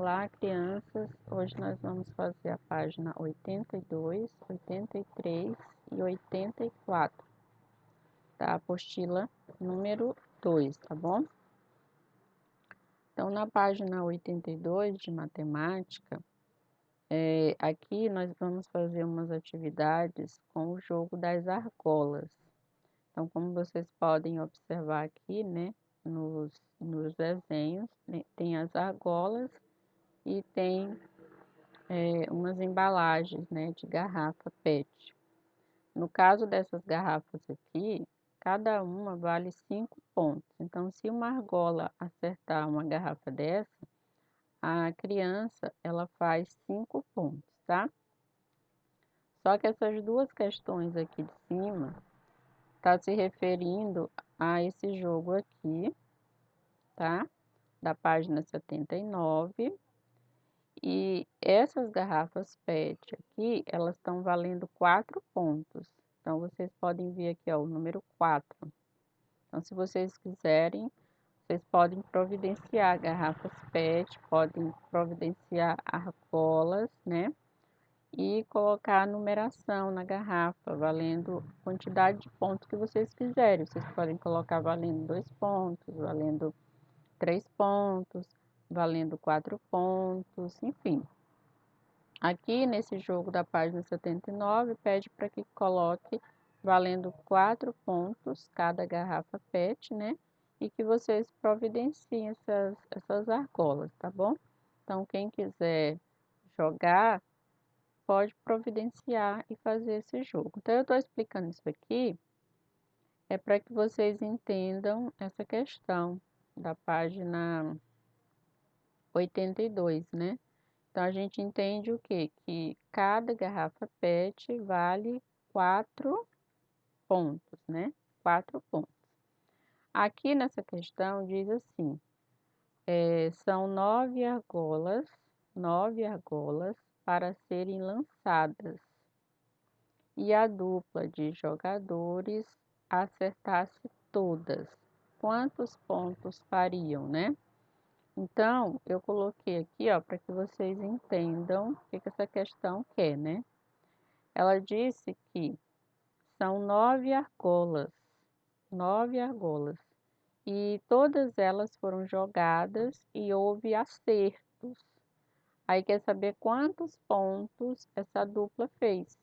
Olá, crianças! Hoje nós vamos fazer a página 82, 83 e 84, da apostila número 2, tá bom? Então, na página 82 de matemática, aqui nós vamos fazer umas atividades com o jogo das argolas. Então, como vocês podem observar aqui, né, nos desenhos, tem as argolas e tem umas embalagens, né, de garrafa PET. No caso dessas garrafas aqui, cada uma vale 5 pontos. Então, se uma argola acertar uma garrafa dessa, a criança, ela faz 5 pontos, tá? Só que essas duas questões aqui de cima, tá se referindo a esse jogo aqui, tá? Da página 79. E essas garrafas PET aqui, elas estão valendo 4 pontos. Então, vocês podem ver aqui, ó, o número 4. Então, se vocês quiserem, vocês podem providenciar garrafas PET, podem providenciar argolas, né? E colocar a numeração na garrafa, valendo a quantidade de pontos que vocês quiserem. Vocês podem colocar valendo 2 pontos, valendo 3 pontos, valendo 4 pontos, enfim. Aqui nesse jogo da página 79, pede para que coloque valendo 4 pontos cada garrafa PET, né? E que vocês providenciem essas argolas, tá bom? Então, quem quiser jogar, pode providenciar e fazer esse jogo. Então, eu estou explicando isso aqui, é para que vocês entendam essa questão da página 82, né? Então, a gente entende o quê? Que cada garrafa PET vale 4 pontos, né? 4 pontos. Aqui nessa questão diz assim, são 9 argolas para serem lançadas. E a dupla de jogadores acertasse todas. Quantos pontos fariam, né? Então, eu coloquei aqui, ó, para que vocês entendam o que essa questão quer, né? Ela disse que são 9 argolas, e todas elas foram jogadas e houve acertos. Aí quer saber quantos pontos essa dupla fez.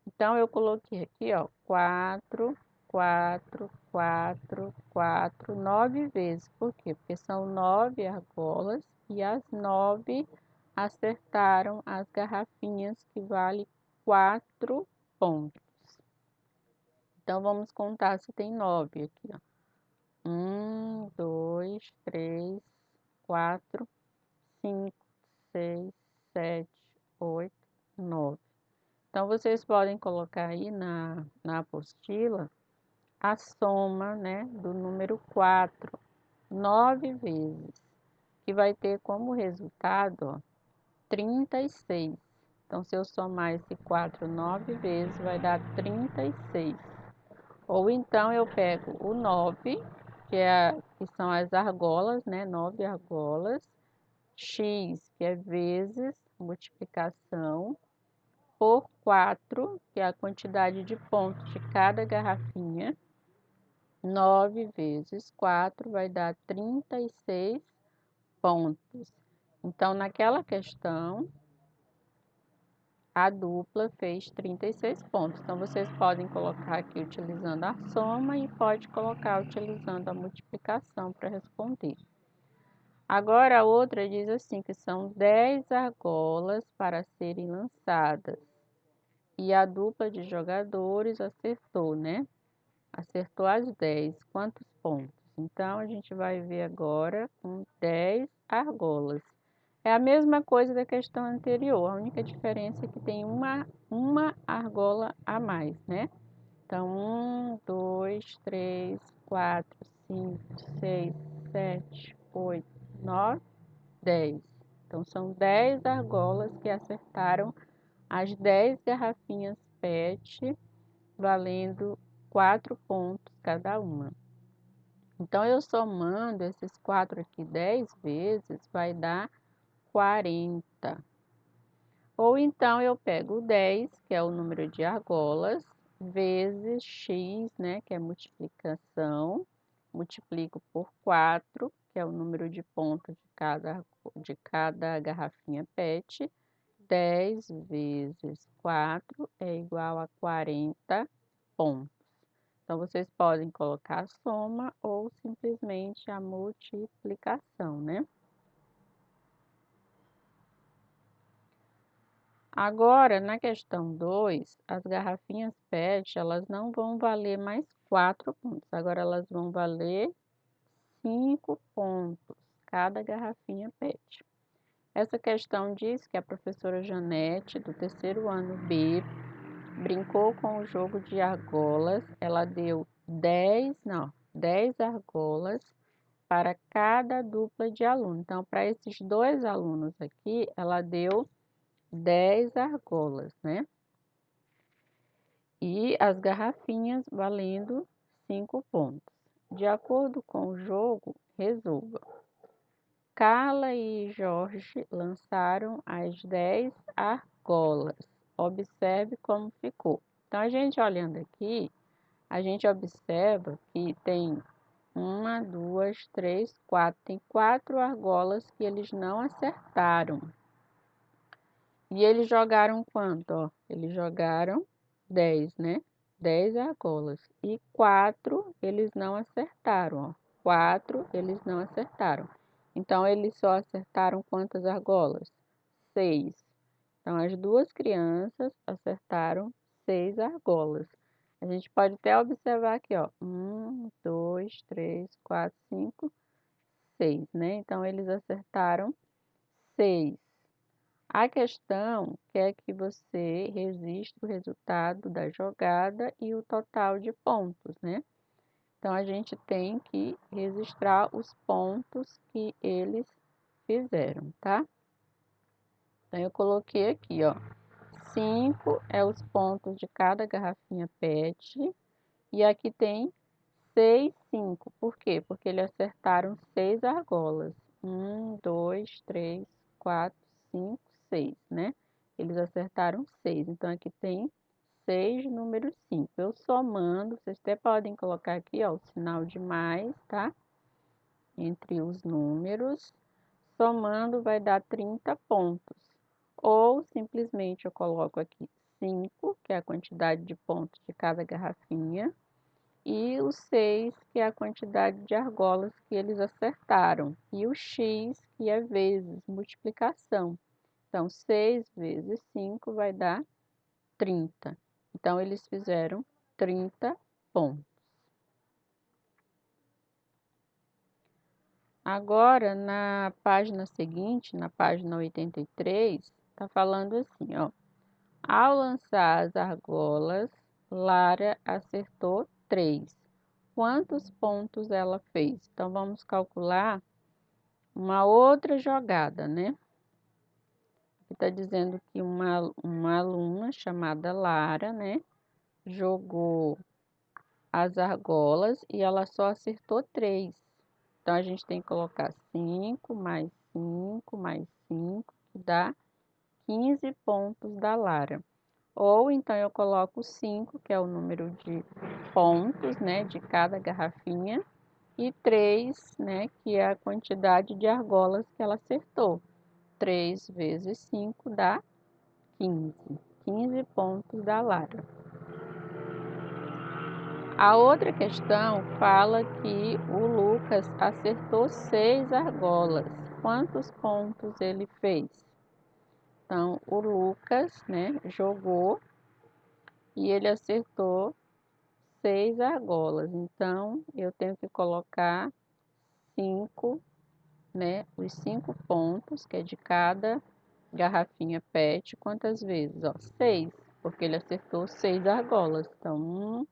Então, eu coloquei aqui, ó, 4, 4, 4, 4, 9 vezes. Por quê? Porque são 9 argolas e as 9 acertaram as garrafinhas que vale 4 pontos. Então, vamos contar se tem 9 aqui, ó. 1, 2, 3, 4, 5, 6, 7, 8, 9. Então, vocês podem colocar aí na apostila a soma, né, do número 4, 9 vezes, que vai ter como resultado, ó, 36. Então, se eu somar esse 4 9 vezes, vai dar 36. Ou então, eu pego o 9, que são as argolas, né, 9 argolas, x, que é vezes, multiplicação, por 4, que é a quantidade de pontos de cada garrafinha. 9 vezes 4 vai dar 36 pontos. Então, naquela questão, a dupla fez 36 pontos. Então, vocês podem colocar aqui utilizando a soma e pode colocar utilizando a multiplicação para responder. Agora, a outra diz assim, que são 10 argolas para serem lançadas. E a dupla de jogadores acertou, né? Acertou as 10. Quantos pontos? Então, a gente vai ver agora com 10 argolas. É a mesma coisa da questão anterior, a única diferença é que tem uma argola a mais, né? Então, 1, 2, 3, 4, 5, 6, 7, 8, 9, 10. Então, são 10 argolas que acertaram as 10 garrafinhas PET, valendo 4 pontos cada uma. Então, eu somando esses 4 aqui 10 vezes, vai dar 40. Ou então eu pego 10, que é o número de argolas, vezes x, né, que é multiplicação, multiplico por 4, que é o número de pontos de cada garrafinha PET. 10 vezes 4 é igual a 40 pontos. Então, vocês podem colocar a soma ou simplesmente a multiplicação, né? Agora, na questão 2, as garrafinhas PET, elas não vão valer mais 4 pontos. Agora, elas vão valer 5 pontos, cada garrafinha PET. Essa questão diz que a professora Janete, do terceiro ano B, brincou com o jogo de argolas. Ela deu 10 argolas para cada dupla de aluno. Então, para esses dois alunos aqui, ela deu 10 argolas, né? E as garrafinhas valendo 5 pontos. De acordo com o jogo, resolva. Carla e Jorge lançaram as 10 argolas. Observe como ficou. Então, a gente olhando aqui, a gente observa que tem uma, duas, três, quatro. Tem 4 argolas que eles não acertaram. E eles jogaram quanto? Ó, eles jogaram 10, né? 10 argolas. E 4 eles não acertaram, ó. 4 eles não acertaram. Então, eles só acertaram quantas argolas? 6. Então, as duas crianças acertaram 6 argolas. A gente pode até observar aqui, ó. 1, 2, 3, 4, 5, 6, né? Então, eles acertaram 6. A questão quer que você registre o resultado da jogada e o total de pontos, né? Então, a gente tem que registrar os pontos que eles fizeram, tá? Então, eu coloquei aqui, ó, 5 é os pontos de cada garrafinha PET. E aqui tem 6, 5. Por quê? Porque eles acertaram 6 argolas. 1, 2, 3, 4, 5, 6, né? Eles acertaram 6. Então, aqui tem 6 número 5. Eu somando, vocês até podem colocar aqui, ó, o sinal de mais, tá? Entre os números. Somando vai dar 30 pontos. Ou simplesmente eu coloco aqui 5, que é a quantidade de pontos de cada garrafinha, e o 6, que é a quantidade de argolas que eles acertaram, e o x, que é vezes, multiplicação. Então, 6 vezes 5 vai dar 30. Então, eles fizeram 30 pontos. Agora, na página seguinte, na página 83, está falando assim, ó. Ao lançar as argolas, Lara acertou 3. Quantos pontos ela fez? Então, vamos calcular uma outra jogada, né? Aqui está dizendo que uma aluna chamada Lara, né? Jogou as argolas e ela só acertou 3. Então, a gente tem que colocar 5 mais 5 mais 5, que dá 15 pontos da Lara. Ou então eu coloco 5, que é o número de pontos, né, de cada garrafinha, e 3, né, que é a quantidade de argolas que ela acertou. 3 vezes 5 dá 15. 15 pontos da Lara. A outra questão fala que o Lucas acertou 6 argolas. Quantos pontos ele fez? Então, o Lucas, né, jogou e ele acertou 6 argolas. Então, eu tenho que colocar 5, né, os 5 pontos, que é de cada garrafinha PET. Quantas vezes? Ó, 6, porque ele acertou 6 argolas. Então, 1,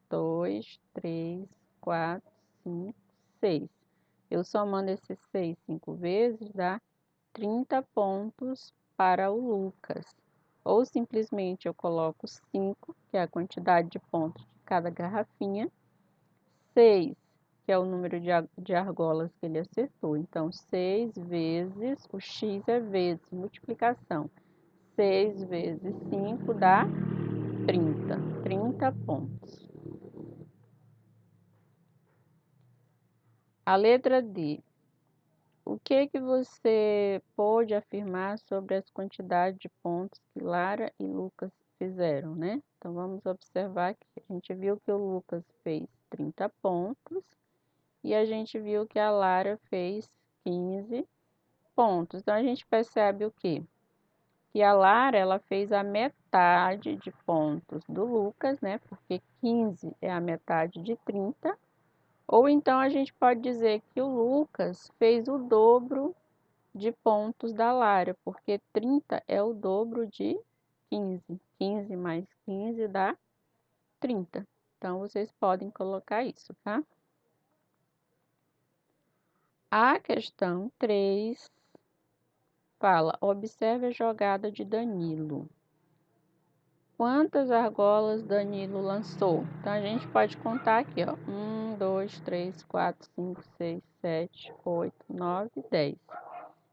2, 3, 4, 5, 6. Eu somando esses 6 5 vezes, dá 30 pontos para o Lucas. Ou simplesmente eu coloco 5, que é a quantidade de pontos de cada garrafinha, 6 que é o número de argolas que ele acertou. Então, 6 vezes, o x é vezes, multiplicação. 6 vezes 5 dá 30 pontos. A letra D. O que você pôde afirmar sobre as quantidades de pontos que Lara e Lucas fizeram, né? Então, vamos observar que a gente viu que o Lucas fez 30 pontos e a gente viu que a Lara fez 15 pontos. Então, a gente percebe o quê? Que a Lara, ela fez a metade de pontos do Lucas, né? Porque 15 é a metade de 30. Ou então a gente pode dizer que o Lucas fez o dobro de pontos da Lara, porque 30 é o dobro de 15. 15 mais 15 dá 30. Então, vocês podem colocar isso, tá? A questão 3 fala: observe a jogada de Danilo. Quantas argolas Danilo lançou? Então, a gente pode contar aqui, ó. 1, 2, 3, 4, 5, 6, 7, 8, 9, 10.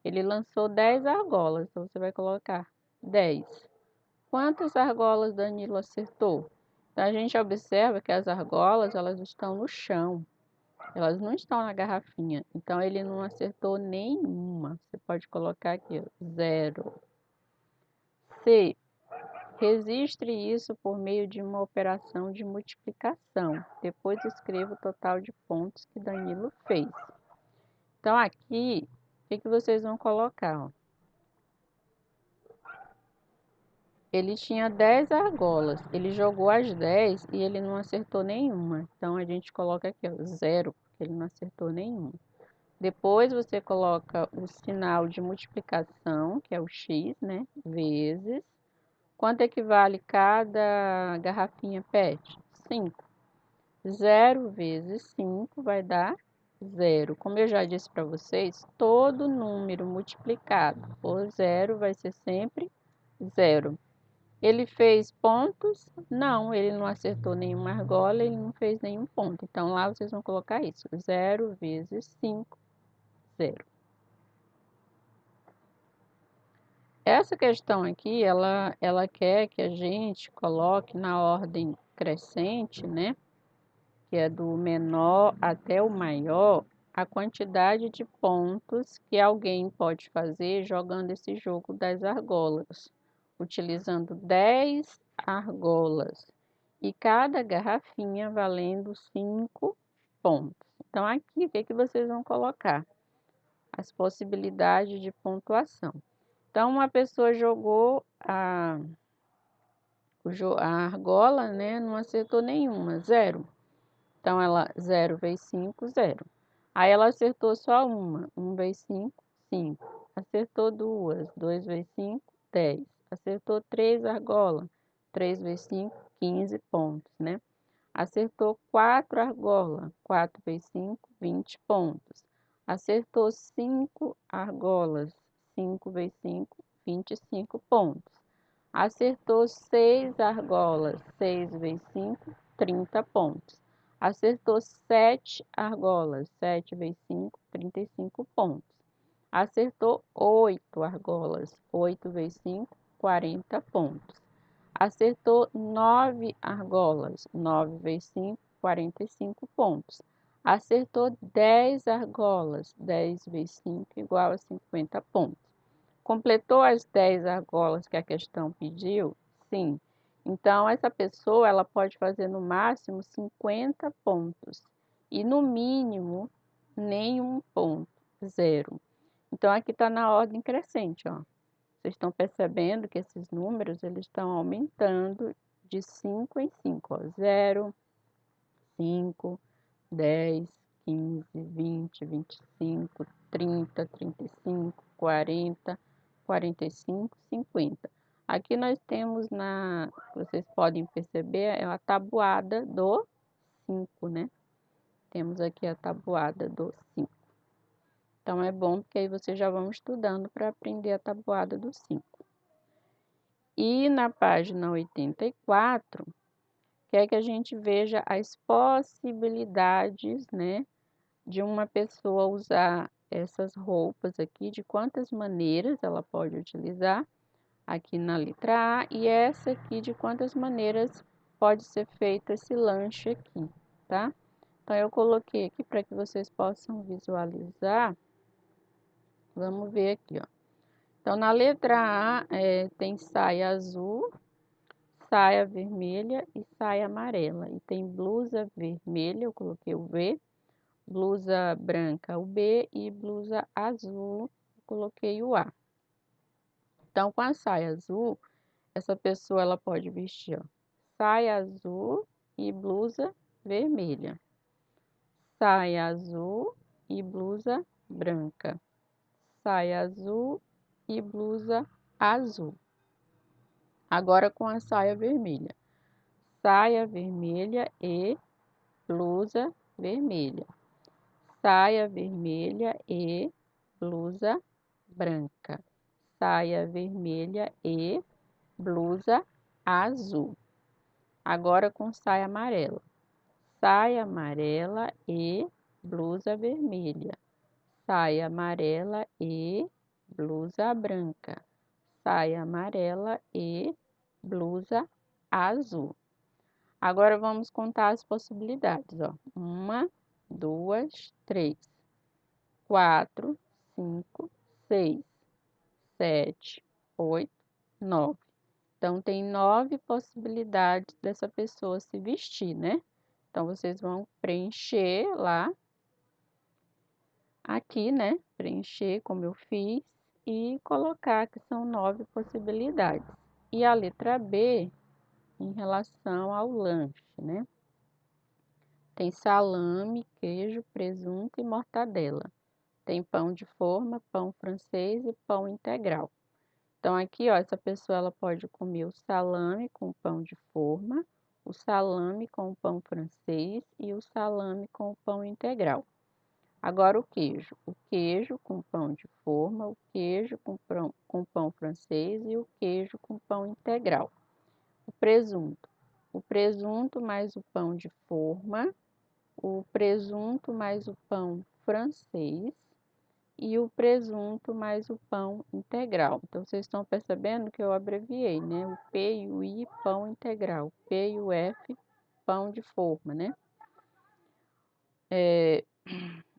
Ele lançou 10 argolas, então você vai colocar 10. Quantas argolas Danilo acertou? Então, a gente observa que as argolas, elas estão no chão. Elas não estão na garrafinha. Então, ele não acertou nenhuma. Você pode colocar aqui, ó, 0. C. Registre isso por meio de uma operação de multiplicação. Depois escreva o total de pontos que Danilo fez. Então, aqui, o que vocês vão colocar? Ó? Ele tinha 10 argolas. Ele jogou as 10 e ele não acertou nenhuma. Então, a gente coloca aqui, ó, 0, porque ele não acertou nenhuma. Depois, você coloca o sinal de multiplicação, que é o x, né? Vezes. Quanto equivale cada garrafinha PET? 5. 0 vezes 5 vai dar 0. Como eu já disse para vocês, todo número multiplicado por 0 vai ser sempre 0. Ele fez pontos? Não, ele não acertou nenhuma argola, ele não fez nenhum ponto. Então, lá vocês vão colocar isso. 0 vezes 5, 0. Essa questão aqui, ela quer que a gente coloque na ordem crescente, né? Que é do menor até o maior, a quantidade de pontos que alguém pode fazer jogando esse jogo das argolas, utilizando 10 argolas e cada garrafinha valendo 5 pontos. Então, aqui, o que vocês vão colocar? As possibilidades de pontuação. Então, uma pessoa jogou a argola, né? Não acertou nenhuma, 0. Então, ela 0 vezes 5, 0. Aí, ela acertou só uma. 1 vezes 5, 5. Acertou duas. 2 vezes 5, 10. Acertou 3 argolas. 3 vezes 5, 15 pontos, né? Acertou 4 argolas. 4 vezes 5, 20 pontos. Acertou 5 argolas. 5 vezes 5, 25 pontos. Acertou 6 argolas. 6 vezes 5, 30 pontos. Acertou 7 argolas. 7 vezes 5, 35 pontos. Acertou 8 argolas. 8 vezes 5, 40 pontos. Acertou 9 argolas. 9 vezes 5, 45 pontos. Acertou 10 argolas. 10 vezes 5 igual a 50 pontos. Completou as 10 argolas que a questão pediu? Sim. Então, essa pessoa ela pode fazer no máximo 50 pontos e no mínimo nenhum ponto, 0. Então, aqui está na ordem crescente, ó. Vocês estão percebendo que esses números eles estão aumentando de 5 em 5, ó. 0, 5, 10, 15, 20, 25, 30, 35, 40, 45, 50. Aqui nós temos vocês podem perceber, é a tabuada do 5, né? Temos aqui a tabuada do 5. Então, é bom porque aí vocês já vão estudando para aprender a tabuada do 5. E na página 84, quer que a gente veja as possibilidades, né, de uma pessoa usar essas roupas aqui, de quantas maneiras ela pode utilizar aqui na letra A, e essa aqui de quantas maneiras pode ser feito esse lanche aqui, tá? Então, eu coloquei aqui para que vocês possam visualizar. Vamos ver aqui, ó. Então, na letra A, tem saia azul, saia vermelha e saia amarela. E tem blusa vermelha, eu coloquei o V, blusa branca, o B, e blusa azul, eu coloquei o A. Então, com a saia azul, essa pessoa ela pode vestir, ó, saia azul e blusa vermelha, saia azul e blusa branca, saia azul e blusa azul. Agora com a saia vermelha, saia vermelha e blusa vermelha, saia vermelha e blusa branca, saia vermelha e blusa azul. Agora com saia amarela, saia amarela e blusa vermelha, saia amarela e blusa branca, saia amarela e blusa azul. Agora vamos contar as possibilidades, ó. 1, 2, 3, 4, 5, 6, 7, 8, 9. Então, tem 9 possibilidades dessa pessoa se vestir, né? Então, vocês vão preencher lá, aqui, né? Preencher como eu fiz e colocar que são 9 possibilidades. E a letra B, em relação ao lanche, né? Tem salame, queijo, presunto e mortadela. Tem pão de forma, pão francês e pão integral. Então, aqui, ó, essa pessoa ela pode comer o salame com pão de forma, o salame com pão francês e o salame com pão integral. Agora, o queijo com pão de forma, o queijo com pão francês e o queijo com pão integral. O presunto mais o pão de forma, o presunto mais o pão francês e o presunto mais o pão integral. Então, vocês estão percebendo que eu abreviei, né? O P e o I, pão integral. P e o F, pão de forma, né?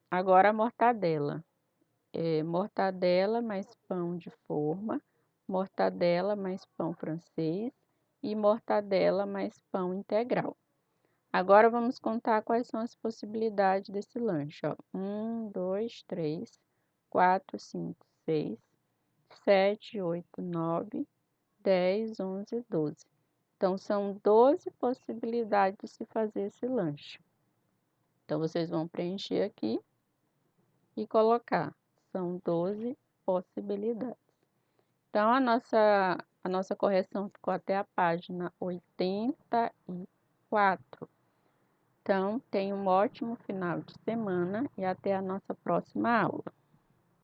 Agora, a mortadela. Mortadela mais pão de forma, mortadela mais pão francês e mortadela mais pão integral. Agora, vamos contar quais são as possibilidades desse lanche, ó. 1, 2, 3, 4, 5, 6, 7, 8, 9, 10, 11, 12. Então, são 12 possibilidades de se fazer esse lanche. Então, vocês vão preencher aqui e colocar. São 12 possibilidades. Então, a nossa correção ficou até a página 84. Então, tenha um ótimo final de semana e até a nossa próxima aula.